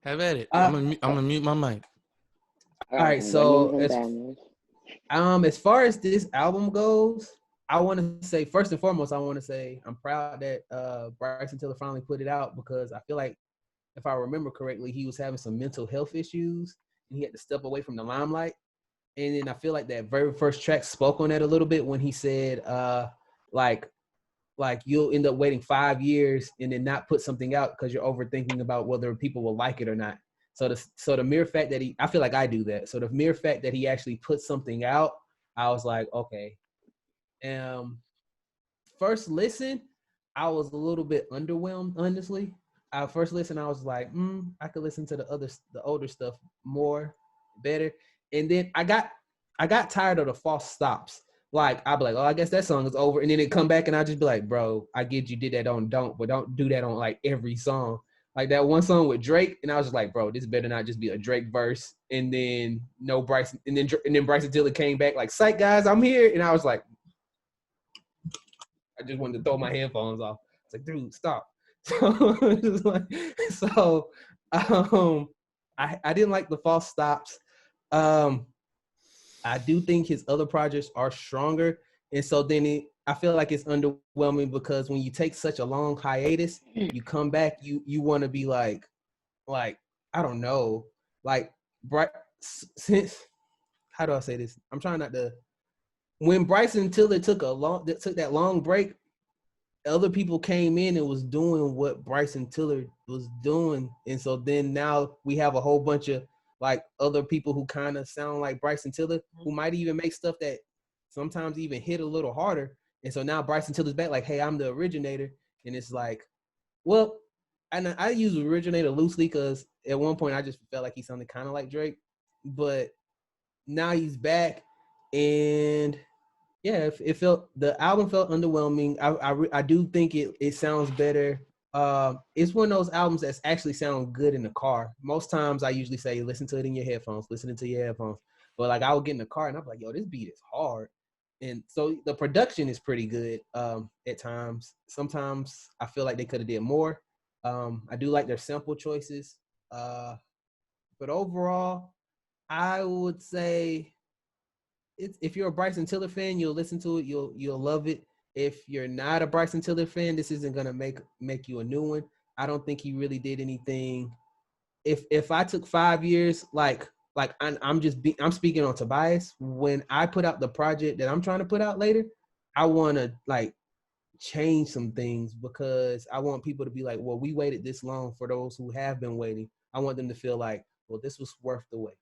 Have at it. Uh, I'm gonna mute my mic. all right, Let me so even down as far as this album goes, I want to say first and foremost, I want to say I'm proud that Bryson Tiller finally put it out because I feel like if I remember correctly, he was having some mental health issues and he had to step away from the limelight. And then I feel like that very first track spoke on that a little bit when he said, like you'll end up waiting 5 years and then not put something out because you're overthinking about whether people will like it or not. So the mere fact that I feel like I do that. So the mere fact that he actually put something out, I was like, okay. First listen, I was a little bit underwhelmed, honestly. First listen, I was like, I could listen to the older stuff more, better. And then I got tired of the false stops. Like I'd be like, oh, I guess that song is over, and then it come back, and I just be like, bro, I get you did that on Don't, but don't do that on like every song. Like that one song with Drake, and I was just like, bro, this better not just be a Drake verse, and then no Bryson, and then Bryson Tiller came back like, psych guys, I'm here, and I was like, I just wanted to throw my headphones off. It's like, dude, stop. So, I didn't like the false stops. I do think his other projects are stronger, and so then I feel like it's underwhelming because when you take such a long hiatus, you come back, you want to be like I don't know, like since how do I say this? I'm trying not to. When Bryson Tiller took that long break, other people came in and was doing what Bryson Tiller was doing. And so then now we have a whole bunch of like other people who kind of sound like Bryson Tiller, who might even make stuff that sometimes even hit a little harder. And so now Bryson Tiller's back like, hey, I'm the originator. And it's like, well, and I use originator loosely because at one point I just felt like he sounded kind of like Drake. But now he's back, and yeah, the album felt underwhelming. I do think it sounds better. It's one of those albums that's actually sound good in the car. Most times I usually say listen to it in your headphones, listen to your headphones. But like I would get in the car and I'm like, yo, this beat is hard. And so the production is pretty good at times. Sometimes I feel like they could have did more. I do like their sample choices. But overall, I would say if you're a Bryson Tiller fan, you'll listen to it. You'll love it. If you're not a Bryson Tiller fan, this isn't gonna make you a new one. I don't think he really did anything. If I took 5 years, I'm speaking on Tobias. When I put out the project that I'm trying to put out later, I want to like change some things because I want people to be like, well, we waited this long for those who have been waiting. I want them to feel like, well, this was worth the wait.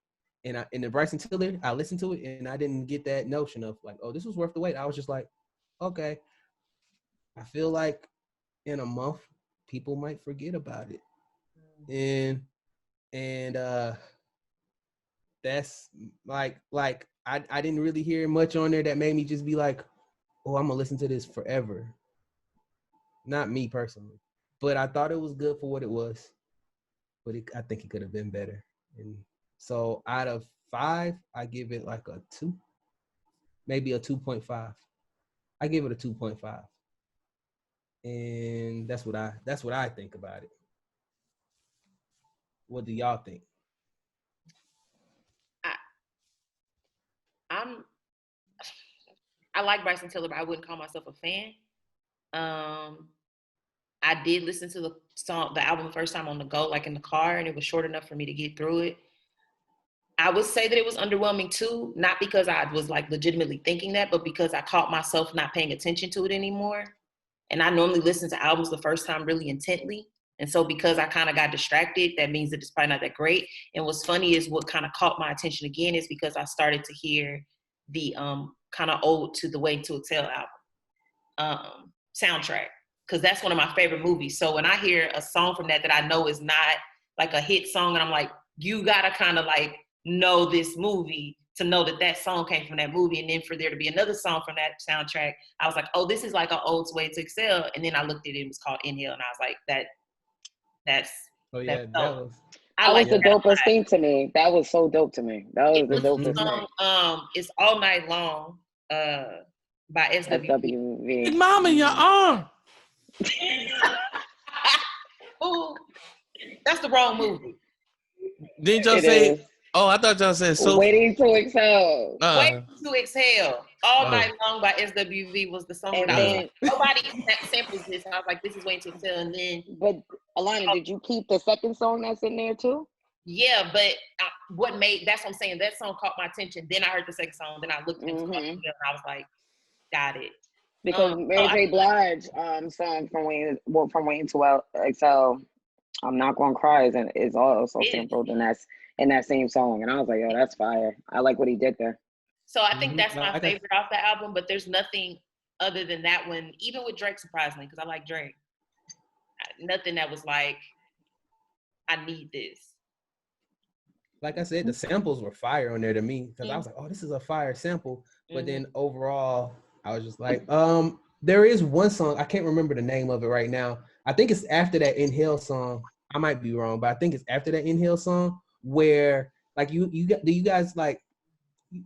And the Bryson Tiller, I listened to it and I didn't get that notion of like, oh, this was worth the wait. I was just like, okay. I feel like in a month, people might forget about it. And that's like I didn't really hear much on there that made me just be like, oh, I'm gonna listen to this forever. Not me personally, but I thought it was good for what it was. But I think it could have been better. And so out of 5, I give it like a 2, maybe a 2.5. I give it a 2.5, and that's what I think about it. What do y'all think? I like Bryson Tiller, but I wouldn't call myself a fan. I did listen to the album the first time on the go, like in the car, and it was short enough for me to get through it. I would say that it was underwhelming too, not because I was like legitimately thinking that, but because I caught myself not paying attention to it anymore. And I normally listen to albums the first time really intently. And so because I kind of got distracted, that means that it's probably not that great. And what's funny is what kind of caught my attention again is because I started to hear the kind of Ode to the Way to Exhale album soundtrack, because that's one of my favorite movies. So when I hear a song from that I know is not like a hit song, and I'm like, you gotta kind of like know this movie to know that song came from that movie. And then for there to be another song from that soundtrack, I was like, oh, this is like an Old Way to Excel. And then I looked at it, it was called Inhale, and I was like, that's Oh yeah, that's that dope. was I like the that a dopest lot. thing to me. That was so dope to me. That was It the was the dopest thing. song, it's All Night Long by SWV. Big SWV. mama in your arm. Ooh, that's the wrong movie. Didn't y'all It say? is. Oh, I thought y'all said so. Waiting to Excel. Wait to Exhale. All Oh. Night Long by SWV was the song And that I was then, like, nobody samples this. And I was like, this is Waiting to Exhale. And then, but Alana, did you keep the second song that's in there too? yeah, but that's what I'm saying. That song caught my attention. Then I heard the second song. Then I looked into it and I was like, got it. Because Mary J. Blige song from Waiting to Excel, I'm Not Gonna Cry is also sampled in that same song. And I was like, yo, that's fire. I like what he did there. So I think that's my favorite off the album, but there's nothing other than that one, even with Drake, surprisingly, because I like Drake. Nothing that was like, I need this. Like I said, the samples were fire on there to me because I was like, oh, this is a fire sample. But then overall, I was just like, there is one song, I can't remember the name of it right now. I think it's after that Inhale song. I might be wrong, but I think it's after that Inhale song where like do you guys like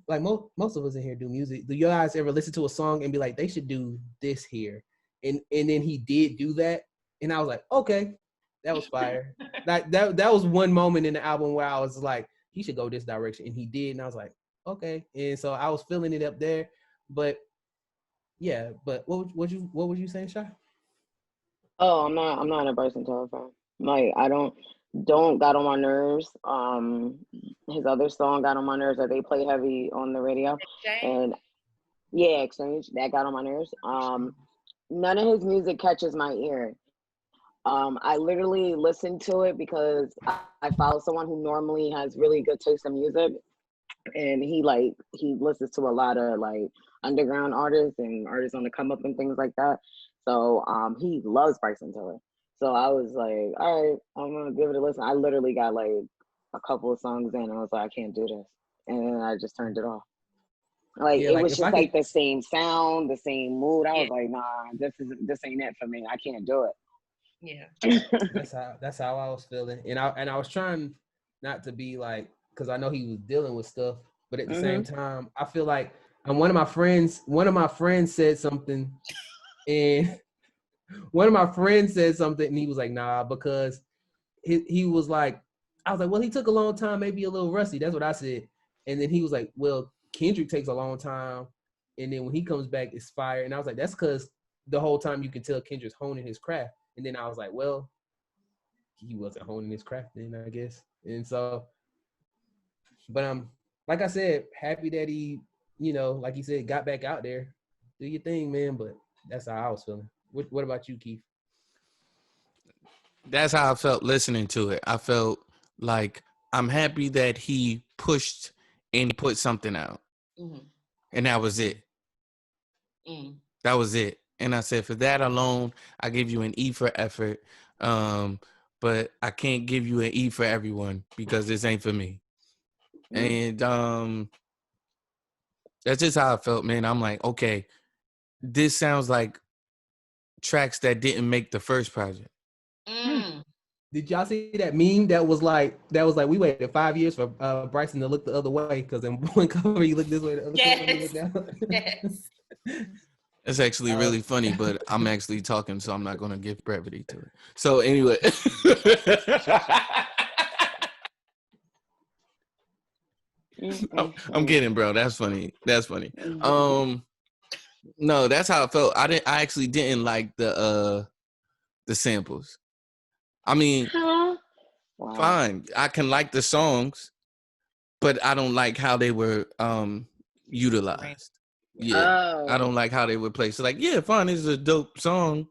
most of us in here do music. Do you guys ever listen to a song and be like, they should do this here? And then he did do that. And I was like, okay, that was fire. Like that was one moment in the album where I was like, he should go this direction. And he did. And I was like, okay. And so I was feeling it up there. But yeah, but what was you saying, Shy? Oh, I'm not a Bryson Tiller fan. Like I don't got on my nerves. His other song got on my nerves that they play heavy on the radio. And yeah, Exchange, that got on my nerves. None of his music catches my ear. I literally listen to it because I follow someone who normally has really good taste in music, and he listens to a lot of like underground artists and artists on the come up and things like that. So he loves Bryson Tiller. So I was like, all right, I'm gonna give it a listen. I literally got like a couple of songs in, and I was like, I can't do this, and then I just turned it off. Like it was just like the same sound, the same mood. I was like, nah, this ain't it for me. I can't do it. Yeah. That's how I was feeling. And I was trying not to be like, because I know he was dealing with stuff, but at the same time, I feel like one of my friends said something, and one of my friends said something, and he was like, nah, because he was like, I was like, well, he took a long time, maybe a little rusty. That's what I said. And then he was like, well, Kendrick takes a long time, and then when he comes back, it's fire. And I was like, that's because the whole time you can tell Kendrick's honing his craft. And then I was like, well, he wasn't honing his craft then, I guess. And so, but like I said, happy that he, like he said, got back out there. Do your thing, man. But that's how I was feeling. What about you, Keith? That's how I felt listening to it. I felt like I'm happy that he pushed and put something out. And that was it. That was it. And I said, for that alone, I give you an E for effort. But I can't give you an E for everyone because this ain't for me. And that's just how I felt, man. I'm like, okay, this sounds like tracks that didn't make the first project. Did y'all see that meme that was like we waited 5 years for Bryson to look the other way because in one cover he looked this way, the other cover he looked down. Yes. It's actually really funny, but I'm actually talking, so I'm not going to give brevity to it. So anyway. I'm kidding, bro. That's funny. That's funny. No, that's how I felt. I actually didn't like the samples. I mean, fine. I can like the songs, but I don't like how they were utilized. Yeah. I don't like how they were played. So like, yeah, fine, this is a dope song.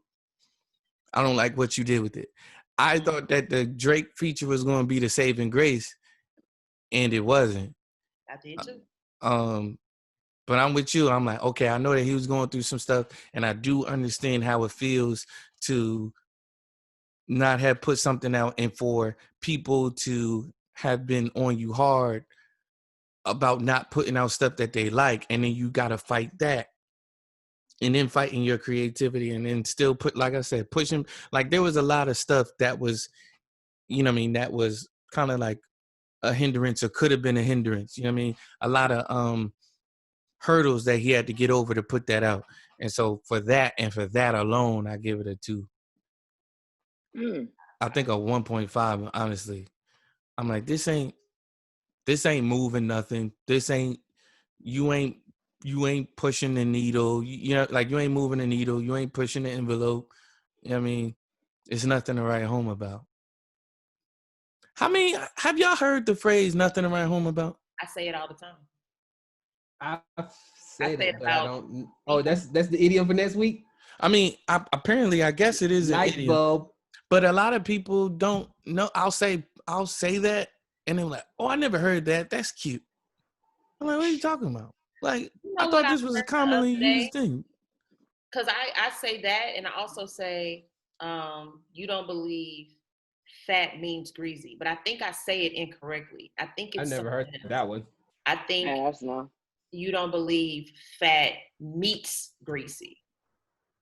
I don't like what you did with it. I thought that the Drake feature was going to be the saving grace, and it wasn't. I did too. But I'm with you. I'm like, okay, I know that he was going through some stuff, and I do understand how it feels to not have put something out and for people to have been on you hard about not putting out stuff that they like, and then you got to fight that. And then fighting your creativity, and then still like I said, pushing. Like there was a lot of stuff that was, that was kind of like a hindrance or could have been a hindrance. You know what I mean? A lot of hurdles that he had to get over to put that out. And so for that alone, I give it a 2. I think a 1.5, honestly. I'm like, this ain't This ain't moving nothing. You ain't pushing the needle. You know, like you ain't moving the needle. You ain't pushing the envelope. You know what I mean, it's nothing to write home about. How many have y'all heard the phrase "nothing to write home about"? I say it all the time. I've said say it, it but I about don't. Oh, that's the idiom for next week. I mean, apparently, I guess it is an Light idiom, bulb. but a lot of people don't know. I'll say that, and they're like, "Oh, I never heard that. That's cute." I'm like, "What are you talking about?" Like, You I know what thought I this was a learned the commonly other day? used thing. Because I say that, and I also say, you don't believe fat means greasy, but I think I say it incorrectly. I think I it's never heard something else. that one. I think no. you don't believe fat meets greasy,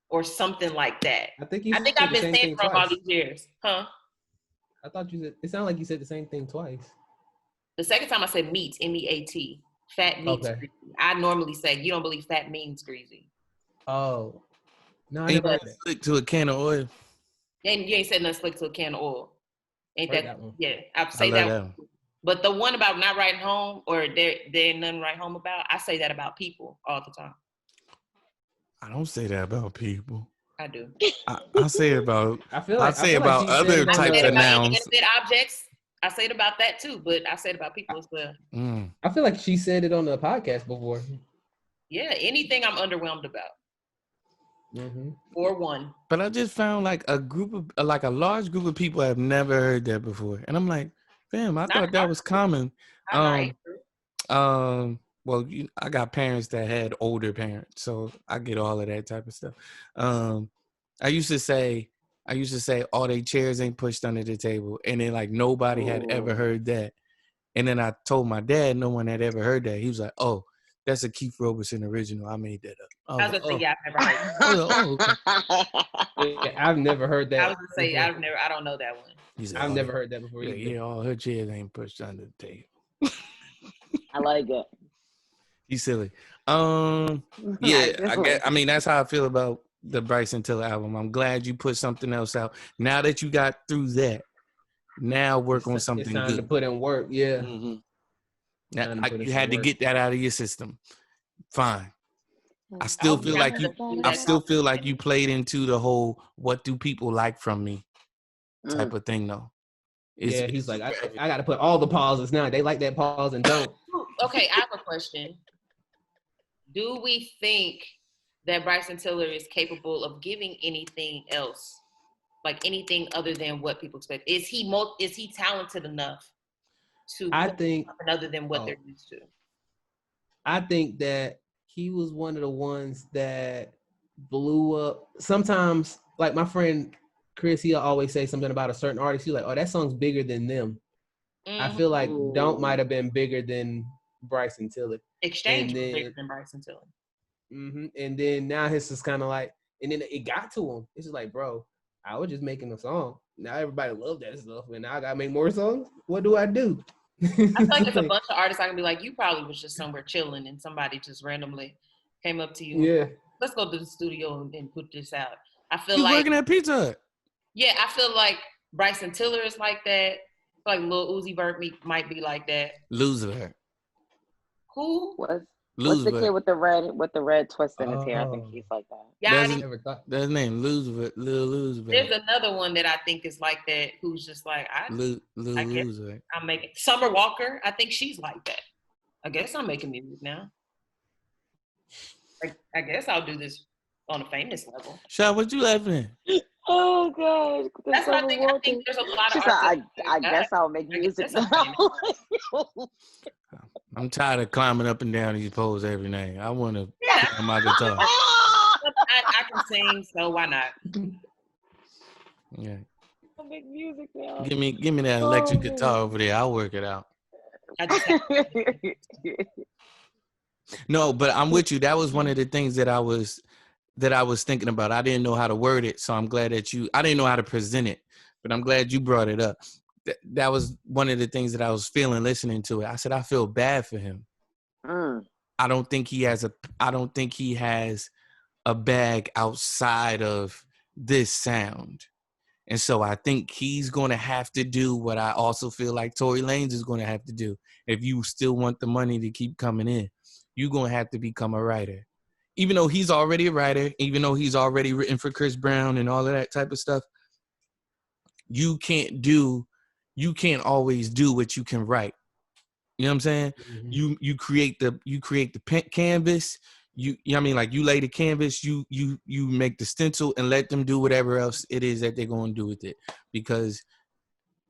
or something like that. I think you I think said I've the been same saying thing for all twice. these years, huh? I thought you said it sounded like you said the same thing twice. The second time I said meats, MEAT, fat meets Okay. greasy. I normally say you don't believe fat means greasy. Oh, no, I And never you heard that. stick to a can of oil. And you ain't said nothing slick to a can of oil. Ain't Heard that that one. yeah, I'd I say love that. that one. But the one about not writing home, or there ain't nothing to write home about, I say that about people all the time. I don't say that about people. I do. I say it about. I feel I like say about she said other it on I say types it of the. about nouns. inanimate objects. I say it about that too, but I say it about people as well. Mm. I feel like she said it on the podcast before. Yeah, anything I'm underwhelmed about. Mm-hmm. Or one. But I just found like a large group of people have never heard that before, and I'm like, damn, I thought that was common. Well, I got parents that had older parents, so I get all of that type of stuff. I used to say, all they chairs ain't pushed under the table, and then like nobody had ever heard that. And then I told my dad, no one had ever heard that. He was like, "Oh, that's a Keith Robertson original. I made that up." I was gonna say, yeah, I've never heard that. I was like, "Oh, okay." Yeah, I've never heard that. I was gonna say, before. I don't know that one. I've never heard that before either. Yeah, all her chairs ain't pushed under the table. I like it. He's silly. Yeah, I mean, that's how I feel about the Bryson Tiller album. I'm glad you put something else out. Now that you got through that, now work on something it's time good. to put in work. Yeah. Mm-hmm. Now, you some had to work. get that out of your system. Fine. I still feel like you played into the whole "what do people like from me" type of thing though. Yeah, he's like, I got to put all the pauses now. They like that pause and don't. Okay, I have a question. Do we think that Bryson Tiller is capable of giving anything else, like anything other than what people expect? Is he talented enough to think something other than what they're used to? I think that he was one of the ones that blew up. Sometimes, like my friend Chris, he'll always say something about a certain artist. He's like, "Oh, that song's bigger than them." Mm-hmm. I feel like Don't might have been bigger than Bryson Tiller. Exchange was bigger than Bryson Tiller. Mm-hmm. And then now his is kind of like, and then it got to him. It's just like, bro, I was just making a song. Now everybody loved that stuff, and now I gotta make more songs. What do I do? I feel like it's a bunch of artists I can be like, you probably was just somewhere chilling, and somebody just randomly came up to you. Yeah, let's go to the studio and put this out. I feel you like working at Pizza Hut. Yeah, I feel like Bryson Tiller is like that. I feel like Lil Uzi Vert might be like that. Loser. Who? What's the kid with the red twist in his hair? I think he's like that. Yeah, that's his name, Lil Uzi Vert. There's another one that I think is like that, who's just like I guess I'm making Summer Walker. I think she's like that. I guess I'm making music now. I guess I'll do this on a famous level. Shaw, what you laughing at? Oh God, that's what I think. I think there's a lot of artists. I guess I'll make music now. I'm tired of climbing up and down these poles every night. I want to play my guitar. I can sing, so why not? Yeah. I'll make music now. Give me that electric guitar over there. I'll work it out. No, but I'm with you. That was one of the things that I was thinking about. I didn't know how to word it, so I'm glad that I didn't know how to present it, but I'm glad you brought it up. That was one of the things that I was feeling listening to it. I said, I feel bad for him. I don't think he has a bag outside of this sound. And so I think he's going to have to do what I also feel like Tory Lanez is going to have to do. If you still want the money to keep coming in, you're going to have to become a writer. Even though he's already a writer, even though he's already written for Chris Brown and all of that type of stuff, you can't always do what you can write. You know what I'm saying? Mm-hmm. You create the canvas. You know what I mean? Like you lay the canvas, you make the stencil and let them do whatever else it is that they're going to do with it. Because,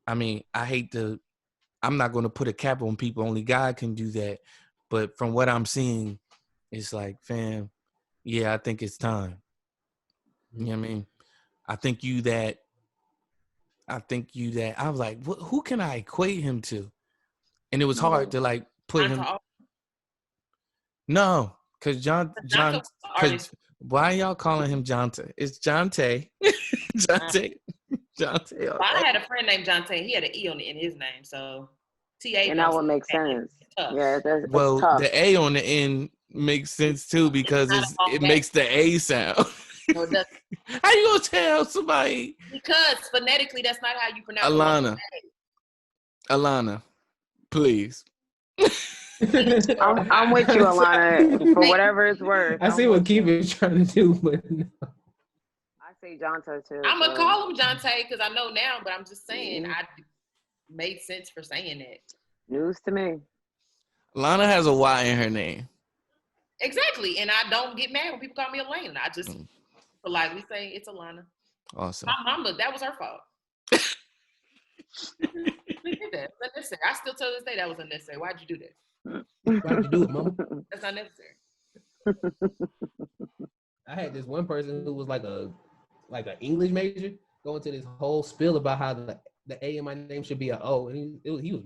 I mean, I'm not going to put a cap on people. Only God can do that. But from what I'm seeing, it's like, fam, yeah, I think it's time. You know what I mean? I think you that, I was like, who can I equate him to? And it was hard to like put him. No, because because why y'all calling him Jonte? It's Jonte. Jonte. I had a friend named Jonte. He had an E on in his name, so T-A. And that would make sense. Yeah, it's well, tough. the A on the end makes sense too because it makes the A sound. No, it doesn't. How you gonna tell somebody? Because phonetically, that's not how you pronounce Alana, please. I'm with you, Alana, for whatever it's worth. I see what Keith is trying to do, but no. I say Jonte too. I'm gonna call him Jonte because I know now, but I'm just saying I made sense for saying that. News to me. Alana has a Y in her name. Exactly, and I don't get mad when people call me Elaine. I just politely say it's Alana. Awesome. My mama, that was her fault. We did that. That's unnecessary. I still tell this day that was unnecessary. Why'd you do that? Why'd you do it, mama? That's not necessary. I had this one person who was like an English major going to this whole spiel about how the A in my name should be an O, and he was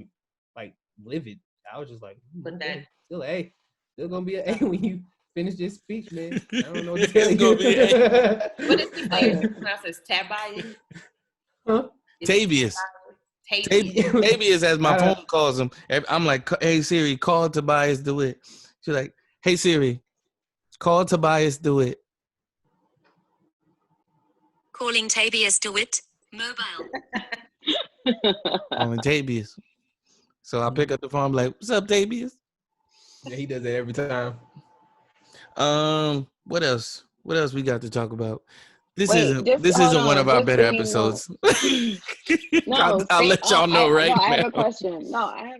like livid. I was just like, but okay, still A, still gonna be an A when you finish this speech, man. I don't know what to tell you. Gonna be A. What is his name? Now says Tabias. Huh? Tavius. Tavius, as my phone calls him. I'm like, hey Siri, call Tobias DeWitt. She's like, hey Siri, call Tobias DeWitt. Calling Tabias DeWitt, mobile. Calling Tabias. So I pick up the phone, I'm like, what's up, Tabias? Yeah, he does that every time. What else? What else we got to talk about? This isn't one of our better episodes. No, I'll let y'all know right now. I have a question. No, I